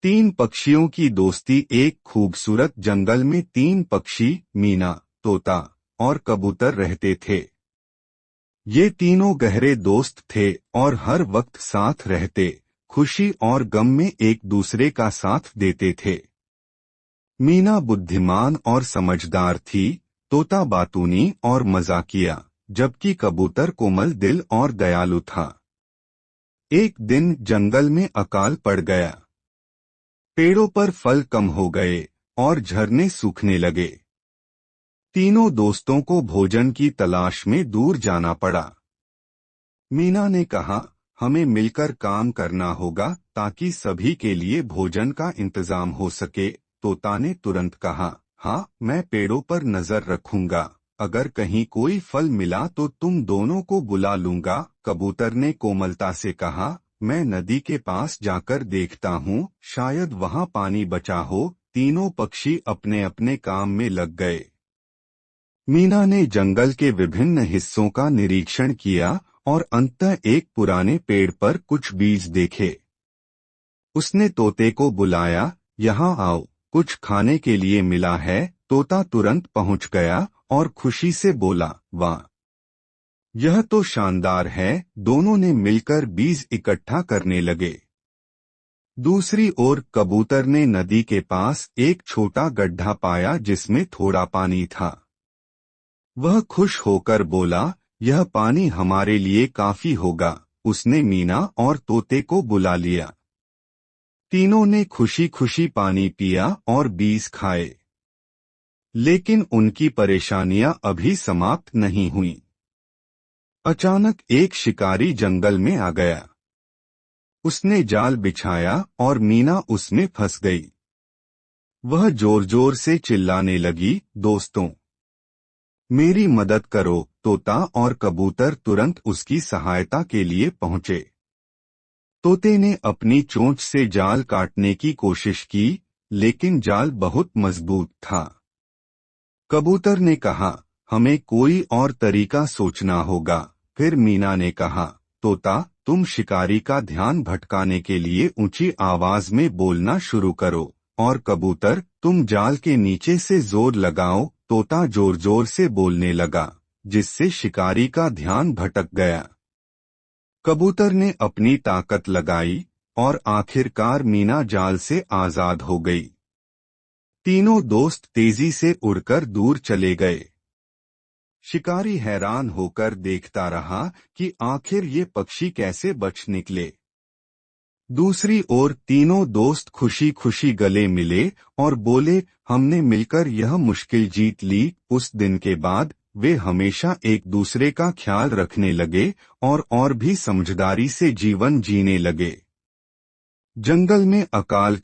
तीन पक्षियों की दोस्ती। एक खूबसूरत जंगल में तीन पक्षी मीना, तोता और कबूतर रहते थे। ये तीनों गहरे दोस्त थे और हर वक्त साथ रहते, खुशी और गम में एक दूसरे का साथ देते थे। मीना बुद्धिमान और समझदार थी, तोता बातूनी और मजाकिया, जबकि कबूतर कोमल दिल और दयालु था। एक दिन जंगल में अकाल पड़ गया। पेड़ों पर फल कम हो गए और झरने सूखने लगे। तीनों दोस्तों को भोजन की तलाश में दूर जाना पड़ा। मीना ने कहा, हमें मिलकर काम करना होगा ताकि सभी के लिए भोजन का इंतजाम हो सके। तोता ने तुरंत कहा, हाँ, मैं पेड़ों पर नजर रखूंगा। अगर कहीं कोई फल मिला तो तुम दोनों को बुला लूंगा। कबूतर ने कोमलता से कहा, मैं नदी के पास जाकर देखता हूँ, शायद वहाँ पानी बचा हो। तीनों पक्षी अपने अपने काम में लग गए। मीना ने जंगल के विभिन्न हिस्सों का निरीक्षण किया और अंततः एक पुराने पेड़ पर कुछ बीज देखे। उसने तोते को बुलाया, यहाँ आओ, कुछ खाने के लिए मिला है। तोता तुरंत पहुंच गया और खुशी से बोला, वाह, यह तो शानदार है। दोनों ने मिलकर बीज इकट्ठा करने लगे। दूसरी ओर कबूतर ने नदी के पास एक छोटा गड्ढा पाया जिसमें थोड़ा पानी था। वह खुश होकर बोला, यह पानी हमारे लिए काफी होगा। उसने मीना और तोते को बुला लिया। तीनों ने खुशी खुशी पानी पिया और बीज खाए। लेकिन उनकी परेशानियां अभी समाप्त नहीं हुईं। अचानक एक शिकारी जंगल में आ गया। उसने जाल बिछाया और मीना उसमें फंस गई। वह जोर जोर से चिल्लाने लगी, दोस्तों, मेरी मदद करो। तोता और कबूतर तुरंत उसकी सहायता के लिए पहुंचे। तोते ने अपनी चोंच से जाल काटने की कोशिश की, लेकिन जाल बहुत मजबूत था। कबूतर ने कहा, हमें कोई और तरीका सोचना होगा। फिर मीना ने कहा, तोता, तुम शिकारी का ध्यान भटकाने के लिए ऊंची आवाज में बोलना शुरू करो, और कबूतर, तुम जाल के नीचे से जोर लगाओ। तोता जोर जोर से बोलने लगा, जिससे शिकारी का ध्यान भटक गया। कबूतर ने अपनी ताकत लगाई और आखिरकार मीना जाल से आजाद हो गई। तीनों दोस्त तेजी से उड़कर दूर चले गए। शिकारी हैरान होकर देखता रहा कि आखिर ये पक्षी कैसे बच निकले। दूसरी ओर तीनों दोस्त खुशी खुशी गले मिले और बोले, हमने मिलकर यह मुश्किल जीत ली। उस दिन के बाद वे हमेशा एक दूसरे का ख्याल रखने लगे और भी समझदारी से जीवन जीने लगे। जंगल में अकाल